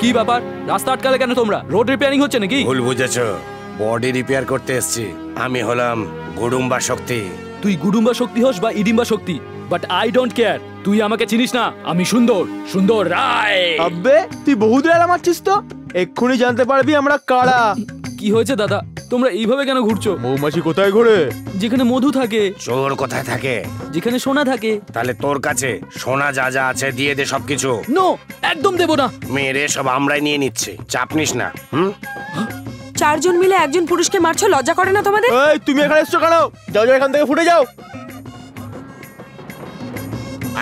কি ব্যাপার? রাস্তা আটকালে কেন তোমরা? রোড রিপেয়ারিং হচ্ছে নাকি? ভুল বুঝেছো, বডি রিপেয়ার করতে এসেছি। আমি হলাম গুডুম্বা শক্তি। তুই গুডুম্বা শক্তি হোস বা ইডিম্বা শক্তি, বাট আই ডোন্ট কেয়ার। তুই আমাকে চিনিস না, আমি সুন্দর, সুন্দর রায়। আব্বে তুই বহুত রেলা মারছিস তো, এক্ষুনি জানতে পারবি আমরা কারা। কি হয়েছে দাদা, তোমরা এইভাবে কেন ঘুরছো? মৌমাছি কোথায় ঘোরে? যেখানে মধু থাকে। চোর কোথায় থাকে? যেখানে সোনা থাকে। তাহলে তোর কাছে সোনা যা যা আছে দিয়ে দে সবকিছু। নো, একদম দেব না। মেরে সব আমরাই নিয়ে নিচ্ছি, চাপ নিস না। চারজন মিলে একজন পুরুষকে মারছো, লজ্জা করে না তোমাদের? এই তুমি এখানে এসছো কেন? যাও যাও এখান থেকে ফুটে যাও।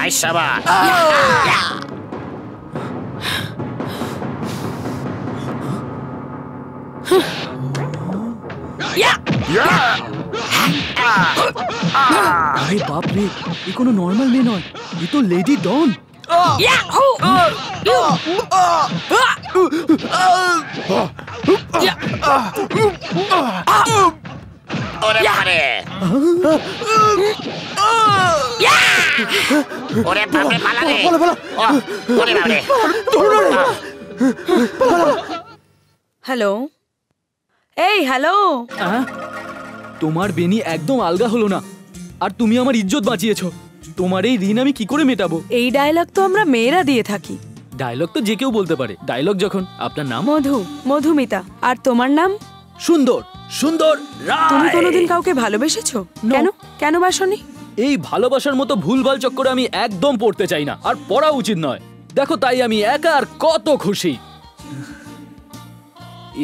আই শাবাশ। আরে বাপ রে, এ কোনো নর্মাল মেয়ে নয়, এ তো লেডি ডন। ওরে বাবারে, ওরে বাবারে, পালা রে। ওরে বাবারে। হ্যালো, এই হ্যালো। তোমার বেনি একদম আলগা হলো না, আর তুমি আমার ইজ্জত বাঁচিয়েছো। তোমার এই ঋণ আমি কি করে মেটাবো? এই ডায়লগ তো আমরা মেয়েরা দিয়ে থাকি। ডায়লগ তো যে কেউ বলতে পারে। ডায়লগ যখন। আপনার নাম? মধু, মধুমিতা। আর তোমার নাম? সুন্দর, সুন্দর রায়। তুমি কোনোদিন কাউকে ভালোবেসেছো? কেন কেন বাসনি? এই ভালোবাসার মতো ভুলভাল চক্করে আমি একদম পড়তে চাই না, আর পড়া উচিত নয়। দেখো, তাই আমি একা আর কত খুশি।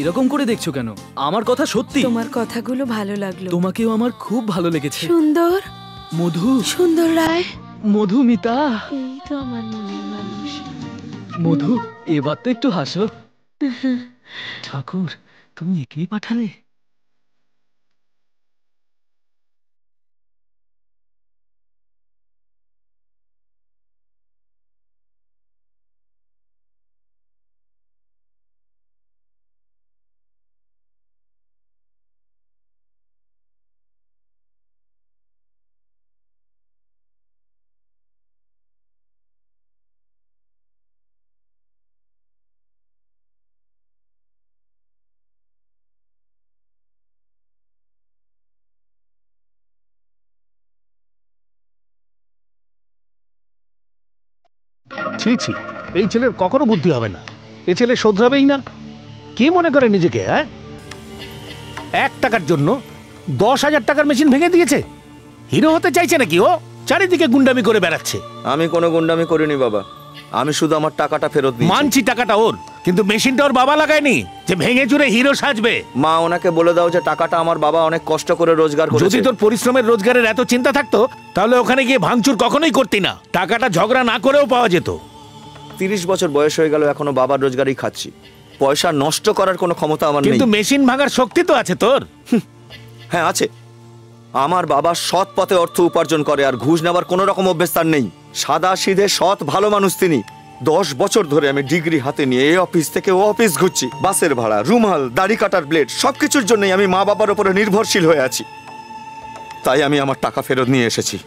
এরকম করে দেখছো কেন? আমার কথা সত্যি। তোমার কথাগুলো ভালো লাগলো। তোমাকেও আমার খুব ভালো লেগেছে। সুন্দর মধু, সুন্দর রায়, মধুমিতা। এই তো আমার মনের মানুষ। মধু, এবার তো একটু হাসো। ঠাকুর, তুমি একেই পাঠালে? ছি ছি, এই ছেলের কখনো বুদ্ধি হবে না। এ ছেলে শোধরাবেই না। কি মনে করে নিজেকে? 1 টাকার জন্য 10,000 টাকার মেশিন ভেঙে দিয়েছে। হিরো হতে চাইছে নাকি ও? চারিদিকে গুন্ডামি করে বেড়াচ্ছে। আমি কোনো গুন্ডামি করিনি বাবা, আমি শুধু আমার টাকাটা ফেরত দিই। মানছি টাকাটা ওর, কিন্তু মেশিনটা ওর বাবা লাগায়নি যে ভেঙে চুরে হিরো সাজবে। মা, ওনাকে বলে দাও যে টাকাটা আমার বাবা অনেক কষ্ট করে রোজগার করেছে। যদি তোর পরিশ্রমের রোজগারের এত চিন্তা থাকতো তাহলে ওখানে গিয়ে ভাঙচুর কখনোই করতি না। টাকাটা ঝগড়া না করেও পাওয়া যেত। 30 বছর বয়স হয়ে গেল, এখনো বাবার রোজগারই খাচ্ছি। পয়সা নষ্ট করার কোনো ক্ষমতা আমার নেই। কিন্তু মেশিন ভাঙার শক্তি তো আছে তোর। হ্যাঁ আছে। আমার বাবা সৎ পথে অর্থ উপার্জন করে, আর ঘুষ নেবার কোনো রকম অভ্যেস তার নেই। সাদা সিধে সৎ ভালো মানুষ তিনি। 10 বছর ধরে আমি ডিগ্রি হাতে নিয়ে এই অফিস থেকে ও অফিস ঘুরছি। বাসের ভাড়া, রুমাল, দাড়ি কাটার ব্লেড, সবকিছুর জন্যই আমি মা বাবার উপরে নির্ভরশীল হয়ে আছি। তাই আমি আমার টাকা ফেরত নিয়ে এসেছি।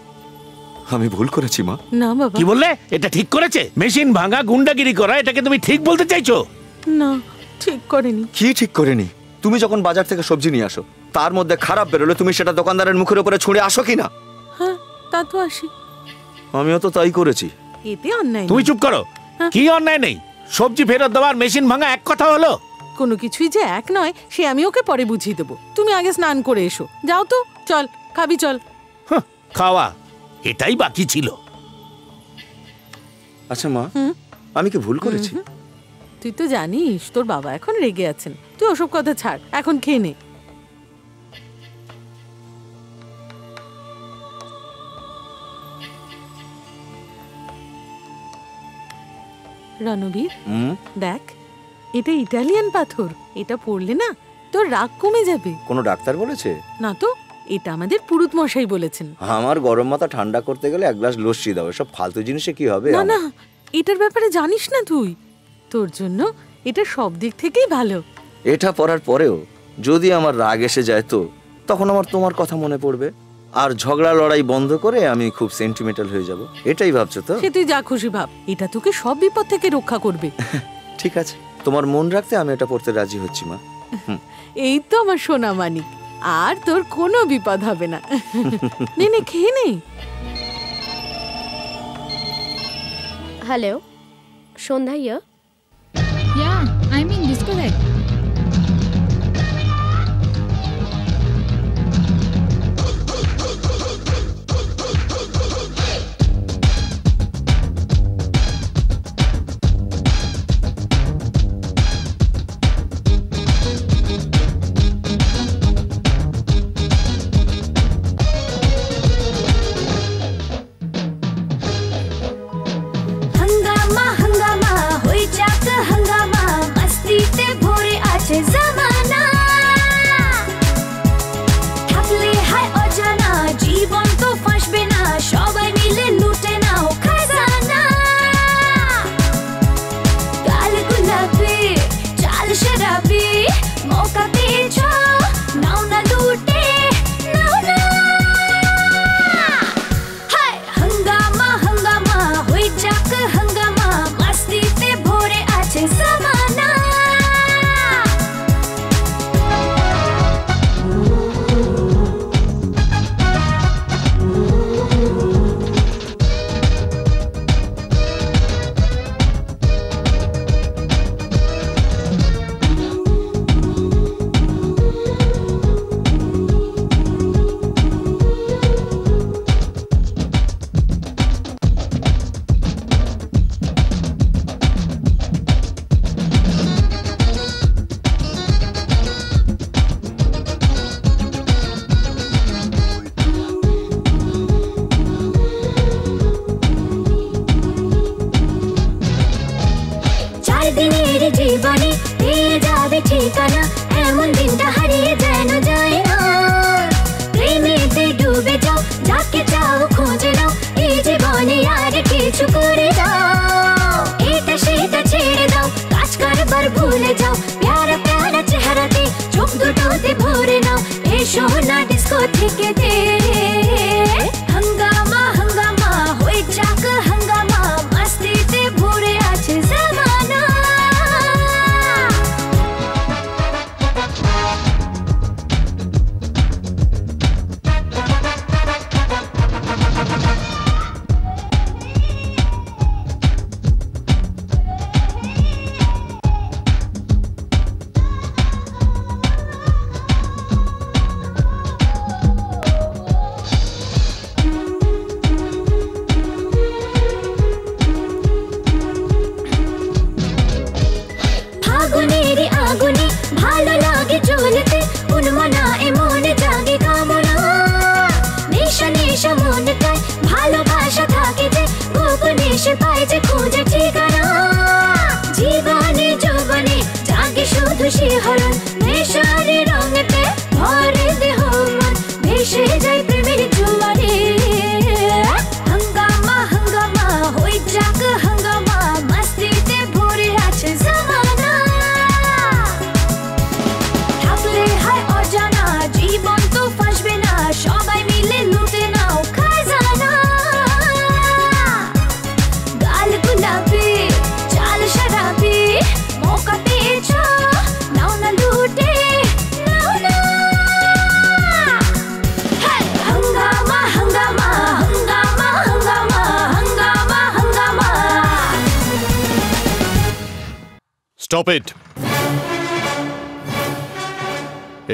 আমি ভুল করেছি মা। না বাবা। কি বললে? এটা ঠিক করেছে? মেশিন ভাঙা, গুন্ডাগিরি করা, এটাকে তুমি ঠিক বলতে চাইছো? না, ঠিক করেনি। কি ঠিক করেনি? তুমি যখন বাজার থেকে সবজি নিয়ে আসো, তার মধ্যে খারাপ বেরোলে তুমি সেটা দোকানদারের মুখের উপরে ছুঁড়ে আসো কি না? হ্যাঁ, তা তো আসি। আমিও তো তাই করেছি। এতে অন্যায় তুমি নেই। চুপ করো। কি অন্যায় নেই? সবজি ফেরত দেওয়ার মেশিন ভাঙা এক কথা হলো? কোনো কিছুই যে এক নয় সে আমি ওকে পরে বুঝিয়ে দেবো। তুমি আগে স্নান করে এসো। যাও তো, চল খাবি, চল। খাওয়া এটাই বাকি ছিল। আচ্ছা মা, আমি কি ভুল করেছি? তুই তো জানিস তোর বাবা এখন রেগে আছেন। তুই ওসব কথা ছাড়, এখন খেয়ে নে। রণবীর, দেখ, এটা ইটালিয়ান পাথর। এটা পড়লে না তোর রাগ কমে যাবে। কোনো ডাক্তার বলেছে? না তো, এটা আমাদের পুরুত মশাই বলেছেন। আমার গরম মাথা ঠান্ডা করতে গেলে 1 গ্লাস লস্যি দাও। এসব ফালতু জিনিসে কি হবে? না না, এটার ব্যাপারে জানিস না তুই। তোর জন্য এটা সব দিক থেকেই ভালো। এটা পড়ার পরেও যদি আমার রাগ এসে যায় তো তখন আমার তোমার কথা মনে পড়বে, আর ঝগড়া লড়াই বন্ধ করে আমি খুব সেন্টিমেন্টাল হয়ে যাব। এটাই ভাবছো তো? সে তুই যা খুশি ভাব, এটা তোকে সব বিপদ থেকে রক্ষা করবে। ঠিক আছে। তোমার মন রাখতে আমি এটা পড়তে রাজি হচ্ছি মা। এই তো আমার সোনা মানিক, আর তোর কোনো বিপদ হবে না। নে নে খেয়ে নে। Hello, Sandhya yeah? Yeah, I'm in discotheque. জীবনে পেয়ে যাবে ঠিকানা, এমন দিনটা হারিয়ে যেন যায় না। প্রেমেতে ডুবে যাও, যাকে চাও খুঁজে নাও, এই জীবনে আর কিছু করে দাও। এটা সেটা ছেড়ে দাও, কাজ কারবার ভুলে যাও, প্যারা প্যারা চেহারাতে চোখ দুটোতে ভরে নাও। এসো না ডিস্কো থেকে দে হাঙ্গামা, হাঙ্গামা হয়ে যাক হাঙ্গামা, মস্তিতে ভরে আছে জামানা। ভালো লাগে জ্বলতে উন্মনা, এমনে জাগে কামনা। নেশা নেশা মনে চায়, ভালোবাসা থাকে যে গোপনে সে পায় যে খুঁজে ঠিকানা। জীবনে যৌবনে জাগে শুধু শিহরণ, নেশার রঙেতে ভরে দেহ মন, ভেসে যায় প্রেমের জোয়ারে। হাঙ্গামা হাঙ্গামা হয়ে যাক হাঙ্গামা, মস্তিতে ভরে আছে জামানা। জীবন তো ফাঁসবে না, সবাই মিলে লুটে নাও খাজানা। গাল গুলাবি চাল শরাবি, মৌকা পেয়েছ নাও না লুটে নাও না। হাঙ্গামা হাঙ্গামা হাঙ্গামা হাঙ্গামা হাঙ্গামা হাঙ্গামা। Stop it.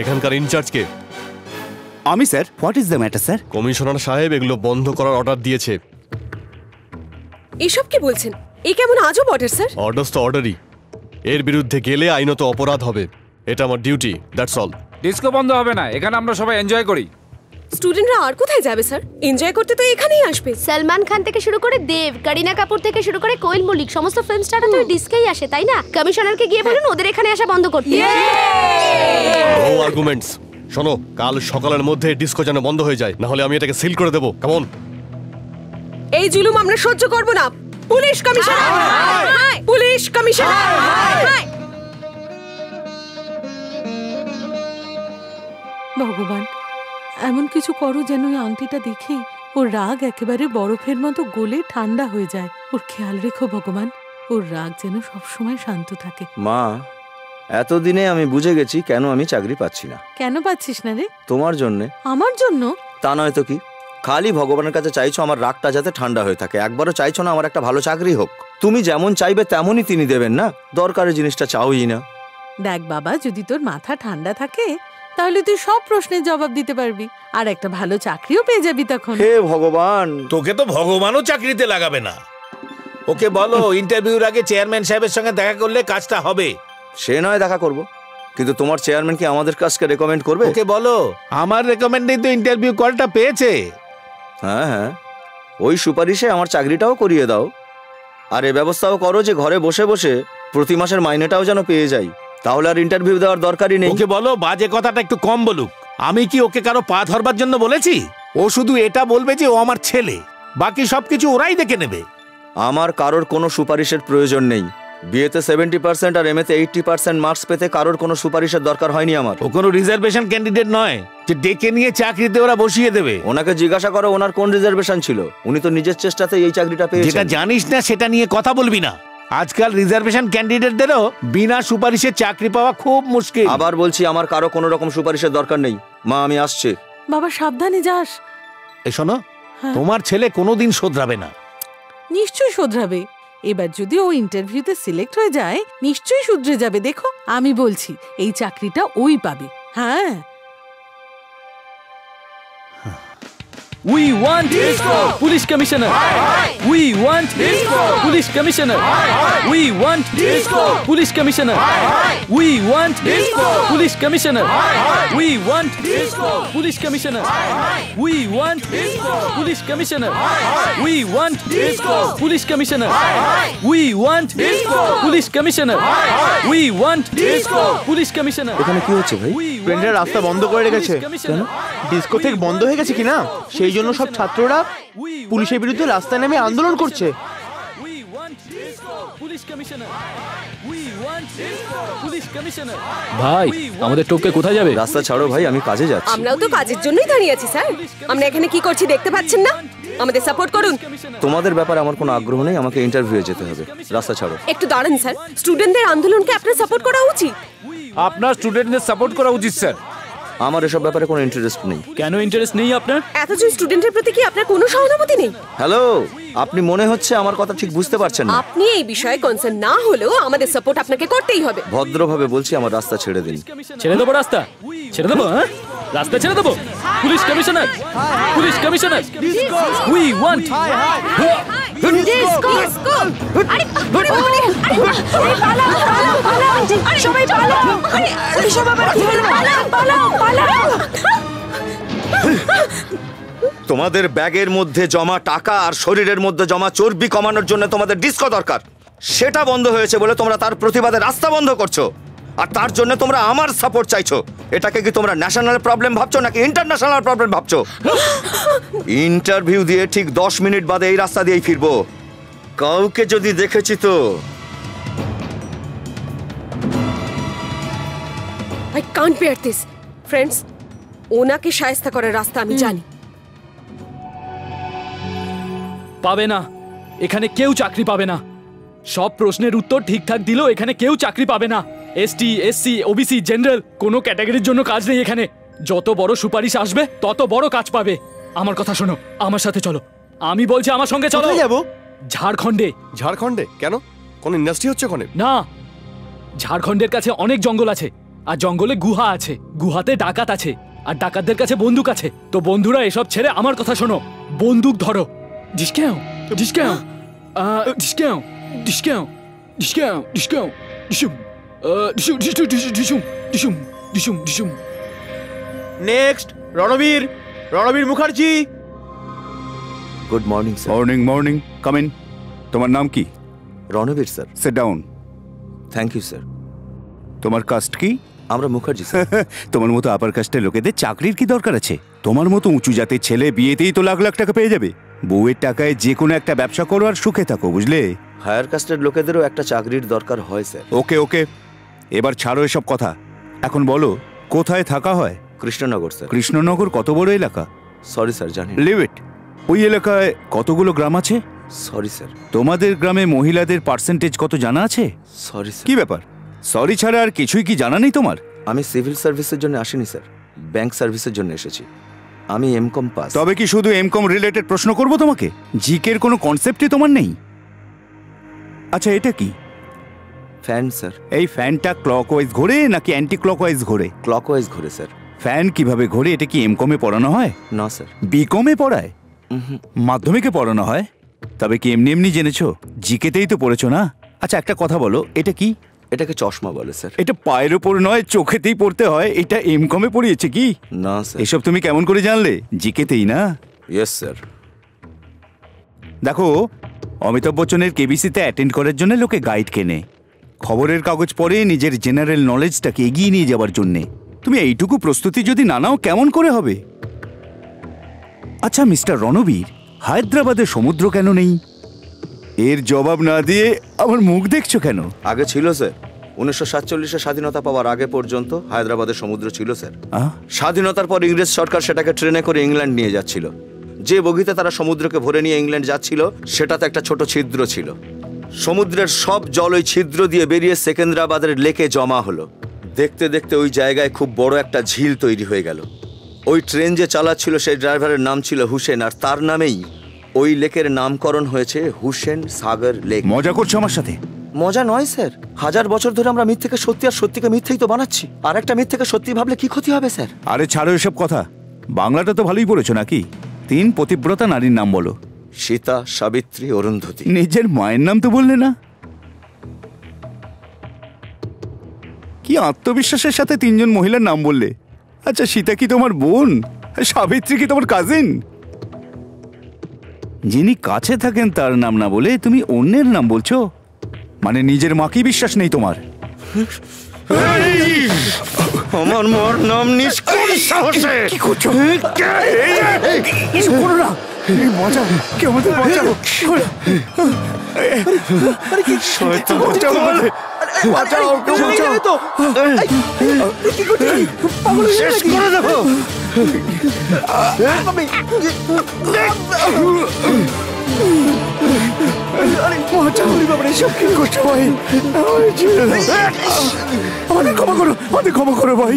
এখানকার ইনচার্জ কে? আমি sir. What is the matter sir? Commissioner সাহেব এগুলো বন্ধ করার অর্ডার দিয়েছে। এসব কি বলছেন? এই কেমন আজব অর্ডার স্যার? অর্ডার তো অর্ডারই, এর বিরুদ্ধে গেলে আইনত অপরাধ হবে। এটা আমার ডিউটি, দ্যাটস অল। ডিস্কো বন্ধ হবে না, এখানে আমরা সবাই এনজয় করি। স্টুডেন্টরা আর কোথায় যাবে স্যার? এনজয় করতে তো এখানেই আসবে। সলমান খান থেকে শুরু করে দেব, করিনা কাপুর থেকে শুরু করে কোয়েল মল্লিক, সমস্ত ফিল্ম স্টাররা তো ডিস্কেই আসে, তাই না? কমিশনারকে গিয়ে বলুন ওদের এখানে আসা বন্ধ করতে। No arguments. শোনো, কাল সকালের মধ্যে ডিস্কো যেন বন্ধ হয়ে যায়, না হলে আমি এটাকে সিল করে দেবো। কেমন? এই জুলুম আমরা সহ্য করব না। Police commissioner, police commissioner. ভগবান, এমন কিছু করো যেন ওই আংটিটা দেখেই ওর রাগ একেবারে বরফের মতো গলে ঠান্ডা হয়ে যায়। ওর খেয়াল রেখো ভগবান। ওর রাগ যেন সবসময় শান্ত থাকে। মা, এতদিনে আমি বুঝে গেছি কেন আমি চাকরি পাচ্ছি না। কেন পাচ্ছিস না রে? তোমার জন্যে। আমার জন্য? তা নয় তো কি, খালি ভগবানের কাছে চাইছো আমার রাগটা যাতে ঠান্ডা হয়ে থাকে, একবারও চাইছো না আমার একটা ভালো চাকরি হোক। তুমি যেমন চাইবে তেমনই তিনি দেবেন না, দরকারের জিনিসটা চাওই না। দেখ বাবা, যদি তোর মাথা ঠান্ডা থাকে তাহলে তুই সব প্রশ্নের জবাব দিতে পারবি, আর একটা ভালো চাকরিও পেয়ে যাবি তখন। হে ভগবান! তোকে তো ভগবানও চাকরিতে লাগাবে না। ওকে বলো ইন্টারভিউর আগে চেয়ারম্যান সাহেবের সঙ্গে দেখা করলে কাজটা হবে। সে নয় দেখা করব, কিন্তু তোমার চেয়ারম্যান কি আমাদের কাজকে রেকমেন্ড করবে? ওকে বলো আমার রেকমেন্ডেই তো ইন্টারভিউ কলটা পেয়েছে। হ্যাঁ হ্যাঁ, ওই সুপারিশে আমার চাকরিটাও করিয়ে দাও, আর এ ব্যবস্থাও করো যে ঘরে বসে বসে প্রতি মাসের মাইনেটাও যেন পেয়ে যাই, তাহলে আর ইন্টারভিউ দেওয়ার দরকারই নেই। ওকে বলো বাজে কথাটা একটু কম বলুক। আমি কি ওকে কারো পা ধরবার জন্য বলেছি? ও শুধু এটা বলবে যে ও আমার ছেলে, বাকি সবকিছু ওরাই দেখে নেবে। আমার কারোর কোনো সুপারিশের প্রয়োজন নেই। বিয়েতে 70% আর এমএতে 80% মার্কস পেতে কারোর কোনো সুপারিশের দরকার হয়নি আমার। ও কোনো রিজার্ভেশন ক্যান্ডিডেট নয় যে ডেকে নিয়ে চাকরিতে ওরা বসিয়ে দেবে। ওনাকে জিজ্ঞাসা করো ওনার কোন রিজার্ভেশন ছিল, উনি তো নিজের চেষ্টাতে এই চাকরিটা পেয়েছেন। যেটা জানিস না সেটা নিয়ে কথা বলবি না। আজকাল রিজার্ভেশন ক্যান্ডিডেটদেরও বিনা সুপারিশে চাকরি পাওয়া খুব মুশকিল। আবার বলছি আমার কারো কোনো রকম সুপারিশের দরকার নেই। মা, আমি আসছি। বাবা সাবধানে যাস। এই শোনো, তোমার ছেলে কোনোদিন শোধরাবে না। নিশ্চয়ই শোধরাবে। এবার যদি ও ইন্টারভিউতে সিলেক্ট হয়ে যায় নিশ্চয়ই শুধরে যাবে। দেখো আমি বলছি এই চাকরিটা ওই পাবে। হ্যাঁ, We want police commissioner. We want police commissioner. We want police commissioner. We want police commissioner. We want police commissioner. We want police commissioner. We want police commissioner. We want police commissioner. We want police commissioner. এখানে কি হচ্ছে ভাই? ট্রেনের রাস্তা বন্ধ করে রেখেছে। কেন? ডিস্কোথেক বন্ধ হয়ে গেছে কিনা, সেই জন্য সব ছাত্ররা পুলিশের বিরুদ্ধে রাস্তায় নেমে আন্দোলন করছে। ভাই আমাদের টোপকে কোথায় যাবে? রাস্তা ছাড়ো ভাই, আমি কাজে যাচ্ছি। আমরাও তো কাজের জন্যই দাঁড়িয়ে আছি স্যার। আমরা এখানে কি করছি দেখতে পাচ্ছেন না? আমাদের সাপোর্ট করুন। তোমাদের ব্যাপারে আমার কোনো আগ্রহ নেই, আমাকে ইন্টারভিউয়ে যেতে হবে। রাস্তা ছাড়ো। একটু দাঁড়ান স্যার, স্টুডেন্টদের আন্দোলনকে আপনার সাপোর্ট করা উচিত। আপনার স্টুডেন্টদের সাপোর্ট করা উচিত স্যার। আমার এসব ব্যাপারে কোনো ইন্টারেস্ট নেই। কেন ইন্টারেস্ট নেই আপনার? এতজন স্টুডেন্টের প্রতি কি আপনার কোনো সহানুভূতি নেই? হ্যালো, আপনি মনে হচ্ছে আমার কথা ঠিক বুঝতে পারছেন না। আপনি এই বিষয়ে কনসার্ন না হলেও আমাদের সাপোর্ট আপনাকে করতেই হবে। ভদ্রভাবে বলছি, আমার রাস্তা ছেড়ে দিন। ছেড়ে দেবো রাস্তা? ছেড়ে দেবো? হ্যাঁ, রাস্তা ছেড়ে দেবো? Police commissioner, police commissioner, we want তোমাদের ব্যাগের মধ্যে জমা টাকা আর শরীরের মধ্যে জমা চর্বি কমানোর জন্য তোমাদের ডিস্কো দরকার। সেটা বন্ধ হয়েছে বলে তোমরা তার প্রতিবাদে রাস্তা বন্ধ করছো, আর তার জন্য তোমরা আমার সাপোর্ট চাইছো। এটাকে কি তোমরা ন্যাশনাল প্রবলেম ভাবছো নাকি ইন্টারন্যাশনাল প্রবলেম ভাবছো? ইন্টারভিউ দিয়ে ঠিক 10 মিনিট বাদে এই রাস্তা দিয়েই ফিরবো। কাউকে যদি দেখেছি তো I can't bear this. Friends, ওনাকে শায়েস্তা করার রাস্তা আমি জানি। পাবে না, এখানে কেউ চাকরি পাবে না। সব প্রশ্নের উত্তর ঠিকঠাক দিলেও এখানে কেউ চাকরি পাবে না। এসটি, এসসি, ওবিসি, জেনারেল কোনো ক্যাটাগরির জন্য কাজ নেই এখানে। যত বড় সুপারিশ আসবে তত বড় কাজ পাবে। আমার কথা শোনো, আমার সাথে চলো। আমি বলছি আমার সঙ্গে চলো। কোথায় যাবো? ঝাড়খণ্ডে। ঝাড়খণ্ডে কেন? কোন ইন্ডাস্ট্রি হচ্ছে ওখানে? না, ঝাড়খণ্ডের কাছে অনেক জঙ্গল আছে, আর জঙ্গলে গুহা আছে, গুহাতে ডাকাত আছে, আর ডাকাতদের কাছে বন্দুক আছে। তো বন্ধুরা এসব ছেড়ে আমার কথা শোনো, বন্দুক ধরো। Discount discount discount discount discount discount ডিসুম ডিসুম ডিসুম ডিসুম ডিসুম ডিসুম ডিসুম। Next Ranbir Mukherjee. Good morning sir. Morning morning, come in. তোমার নাম কি? Ranbir sir. Sit down. Thank you sir. তোমার কাস্ট কি? আমরা মুখার্জি স্যার। তোমার মতো আপার কাস্টের লোকেদের চাকরির কি দরকার আছে? তোমার মতো উঁচু জাতের ছেলে বিয়েতেই তো লাখ লাখ টাকা পেয়ে যাবে। বউয়ের টাকায় যে কোনো একটা ব্যবসা করো আর সুখে থাকো, বুঝলে? হায়ার কাস্টের লোকেদেরও একটা চাকরির দরকার হয় স্যার। ওকে ওকে, এবার ছাড়ো এসব কথা। এখন বলো কোথায় থাকা হয়? কৃষ্ণনগর স্যার। কৃষ্ণনগর কত বড় এলাকা? সরি স্যার, জানি। Leave it. ওই এলাকায় কতগুলো গ্রাম আছে? Sorry sir. তোমাদের গ্রামে মহিলাদের পার্সেন্টেজ কত জানা আছে? Sorry sir. কি ব্যাপার, সরি ছাড়া আর কিছুই কি জানা নেই তোমার? আমি সিভিল সার্ভিসের জন্য আসিনি স্যার, ব্যাংক সার্ভিসের জন্য এসেছি। আমি এমকম পাস। তবে কি শুধু এমকম রিলেটেড প্রশ্ন করব তোমাকে? জিকের কোনো কনসেপ্টই তোমার নেই? আচ্ছা, এটা কি? Fan sir. এই ফ্যানটা ক্লকওয়াইজ ঘোরে নাকি অ্যান্টি ক্লকওয়াইজ ঘোরে? ক্লকওয়াইজ ঘোরে স্যার। ফ্যান কিভাবে ঘোরে এটা কি এমকমে পড়ানো হয়? না স্যার। বিকমে পড়ায়? মাধ্যমিকে পড়ানো হয়? তবে কি এমনি এমনি জেনেছো? জিকেতেই তো পড়েছো না? আচ্ছা, একটা কথা বলো, এটা কি? এটাকে চশমা বলে স্যার। এটা পায়ের ওপর নয়, চোখেতেই পড়তে হয়। এটা এমকমে পড়িয়েছে কি? না স্যার। এসব তুমি কেমন করে জানলে? জিকেতেই না? Yes sir. দেখো, অমিতাভ বচ্চনের কেবিসিতে অ্যাটেন্ড করার জন্য লোকে গাইড কেনে, খবরের কাগজ পড়ে নিজের জেনারেল নলেজটাকে এগিয়ে নিয়ে যাওয়ার জন্যে। তুমি এইটুকু প্রস্তুতি যদি না নাও কেমন করে হবে? আচ্ছা মিস্টার রণবীর, হায়দ্রাবাদে সমুদ্র কেন নেই? এর জবাব না দিয়ে আমার মুখ দেখছো কেন? আগে ছিল স্যার। 1947-এ স্বাধীনতা পাওয়ার আগে পর্যন্ত হায়দ্রাবাদের সমুদ্র ছিল স্যার। স্বাধীনতার পর ইংরেজ সরকার সেটাকে ট্রেনে করে ইংল্যান্ড নিয়ে যাচ্ছিল। যে বগিতে তারা সমুদ্রকে ভরে নিয়ে ইংল্যান্ড যাচ্ছিল সেটাতে একটা ছোট ছিদ্র ছিল। সমুদ্রের সব জল ওই ছিদ্র দিয়ে বেরিয়ে সেকেন্দ্রাবাদের লেকে জমা হলো। দেখতে দেখতে ওই জায়গায় খুব বড় একটা ঝিল তৈরি হয়ে গেল। ওই ট্রেন যে চালাচ্ছিল সেই ড্রাইভারের নাম ছিল হুসেন, আর তার নামেই ওই লেকের নামকরণ হয়েছে হুসেন সাগর লেক। মজা করছো আমার সাথে? মজা নয় স্যার। 1000 বছর ধরে আমরা মিথ্যেকে সত্যি আর সত্যিকে মিথ্যেই তো বানাচ্ছি। আর একটা মিথ্যেকে সত্যি ভাবলে কি ক্ষতি হবে স্যার? আরে ছাড়ো এসব কথা। বাংলাটা তো ভালোই পড়েছো নাকি? 3 পতিব্রতা নারীর নাম বলো। সীতা, সাবিত্রী, অরুন্ধতী। নিজের মায়ের নাম তো বললে না? কি আত্মবিশ্বাসের সাথে 3 জন মহিলার নাম বললে। আচ্ছা, সীতা কি তোমার বোন? সাবিত্রী কি তোমার কাজিন? যিনি কাছে থাকেন তার নাম না বলে তুমি অন্যের নাম বলছো? মানে নিজের মাকেই বিশ্বাস নেই তোমার? আমার মার নাম নিষ্কুল সাহসে। কি করছো? কিছু করো না। মজা, কেউ আমাদের বাঁচাও। শয়তান বাঁচাও, বাঁচাও, কেউ বাঁচাও। শেষ করে দেবো। ক্ষমা করো ভাই।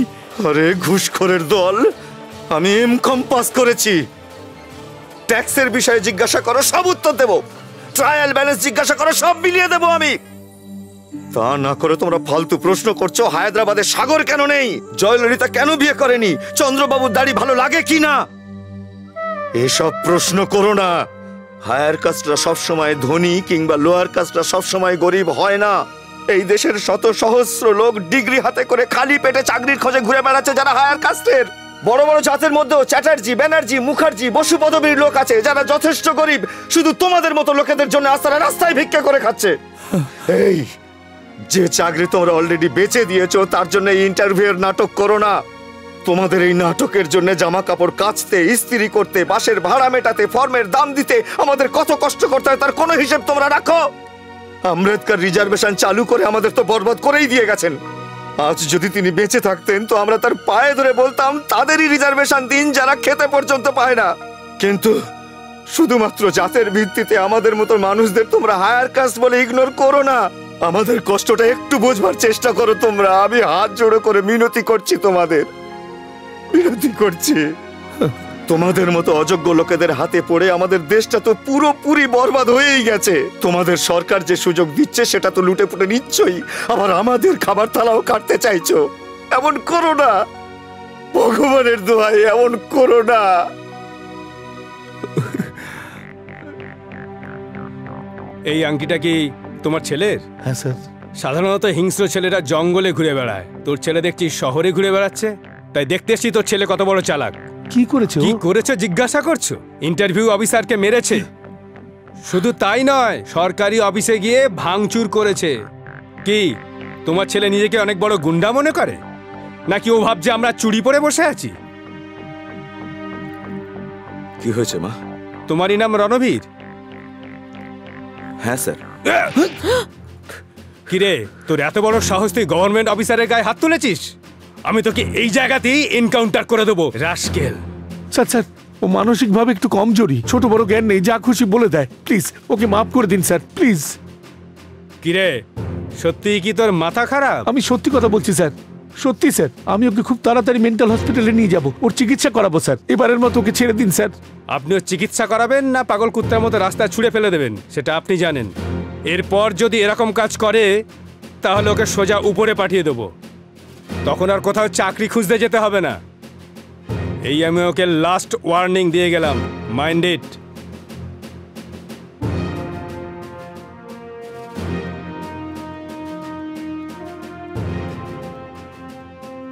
আরে ঘুষখোরের দল, আমি এমকম পাস করেছি। ট্যাক্সের বিষয়ে জিজ্ঞাসা করো, সব উত্তর দেবো। ট্রায়াল ব্যালেন্স জিজ্ঞাসা করো, সব মিলিয়ে দেবো আমি। তা না করে তোমরা ফালতু প্রশ্ন করছো। হায়দ্রাবাদে সাগর কেন নেই? জয়ললিতা কেন বিয়ে করেনি? চন্দ্রবাবুর দাড়ি ভালো লাগে কি না? এসব প্রশ্ন করো না। হায়ার কাস্টরা সবসময় ধনী কিংবা লোয়ার কাস্টরা সবসময় গরিব হয় না। এই দেশের শত সহস্র লোক ডিগ্রি হাতে করে খালি পেটে চাকরির খোঁজে ঘুরে বেড়াচ্ছে যারা হায়ার কাস্টের। বড় বড় জাতের মধ্যেও চ্যাটার্জি, ব্যানার্জি, মুখার্জি, বসু পদবীর লোক আছে যারা যথেষ্ট গরিব, শুধু তোমাদের মতো লোকেদের জন্য আস্তারা রাস্তায় ভিক্ষা করে খাচ্ছে। এই যে চাকরি তোমরা অলরেডি বেচে দিয়েছো তার জন্য এই ইন্টারভিউয়ের নাটক করো না। তোমাদের এই নাটকের জন্য জামা কাপড় কাচতে, ইস্ত্রি করতে, বাসের ভাড়া মেটাতে, ফর্মের দাম দিতে আমাদের কত কষ্ট করতে হয় তার কোনো হিসেব তোমরা রাখো? আম্বেদকর রিজার্ভেশন চালু করে আমাদের তো বরবাদ করেই দিয়ে গেছেন। আজ যদি তিনি বেঁচে থাকতেন তো আমরা তার পায়ে ধরে বলতাম তাদেরই রিজার্ভেশন দিন যারা খেতে পর্যন্ত পায় না। কিন্তু শুধুমাত্র জাতের ভিত্তিতে আমাদের মতো মানুষদের তোমরা হায়ার কাস্ট বলে ইগনোর করো না। আমাদের কষ্টটা একটু বোঝবার চেষ্টা করো তোমরা। আমি হাত জোড়ো করে মিনতি করছি, তোমাদের বিরতি করছি। তোমাদের মতো অযোগ্য লোকেদের হাতে পড়ে আমাদের দেশটা তো পুরোপুরি বরবাদ হয়েই গেছে। তোমাদের সরকার যে সুযোগ দিচ্ছে সেটা তো লুটে পুটে নিচ্ছই, আবার আমাদের খাবার থালাও কাটতে চাইছো। এমন করো না, ভগবানের দোহাই এমন করো না। এই আংটিটা কি তোমার ছেলের? হ্যাঁ স্যার। সাধারণত হিংস্র ছেলেরা জঙ্গলে ঘুরে বেড়ায়, তোর ছেলে দেখছি শহরে ঘুরে বেড়াচ্ছে। তাই দেখতে এসছি তোর ছেলে কত বড় চালাক। কি করেছে? কি করেছে জিজ্ঞাসা করছো? ইন্টারভিউ অফিসারকে মেরেছে। শুধু তাই নয়, সরকারি অফিসে গিয়ে ভাঙচুর করেছে। কি তোমার ছেলে নিজেকে অনেক বড় গুন্ডা মনে করে নাকি ও ভাবছে আমরা চুরি পরে বসে আছি? কি হয়েছে মা? তোমারই নাম রণবীর? হ্যাঁ স্যার। কিরে, তোর এত বড় সাহস, তুই গভর্নমেন্ট অফিসারের গায়ে হাত তুলেছিস? আমি তোকে এই জায়গাতেই এনকাউন্টার করে দেবো, রাস্কেল। স্যার স্যার ও মানসিকভাবে একটু কমজোরি, ছোট বড় জ্ঞান নেই, যা খুশি বলে দেয়। প্লিজ ওকে মাফ করে দিন স্যার, প্লিজ। কিরে, সত্যি কি তোর মাথা খারাপ? আমি সত্যি কথা বলছি স্যার, সত্যি স্যার। আমি ওকে খুব তাড়াতাড়ি মেন্টাল হসপিটালে নিয়ে যাব, ওর চিকিৎসা করাবো স্যার। এবারের মতো ওকে ছেড়ে দিন স্যার। আপনি ওর চিকিৎসা করাবেন না পাগল কুত্তার মতো রাস্তায় ছুঁড়ে ফেলে দেবেন সেটা আপনি জানেন। এরপর যদি এরকম কাজ করে তাহলে ওকে সোজা উপরে পাঠিয়ে দেবো, তখন আর কোথাও চাকরি খুঁজতে যেতে হবে না। এই আমি ওকে লাস্ট ওয়ার্নিং দিয়ে গেলাম, মাইন্ড ইট।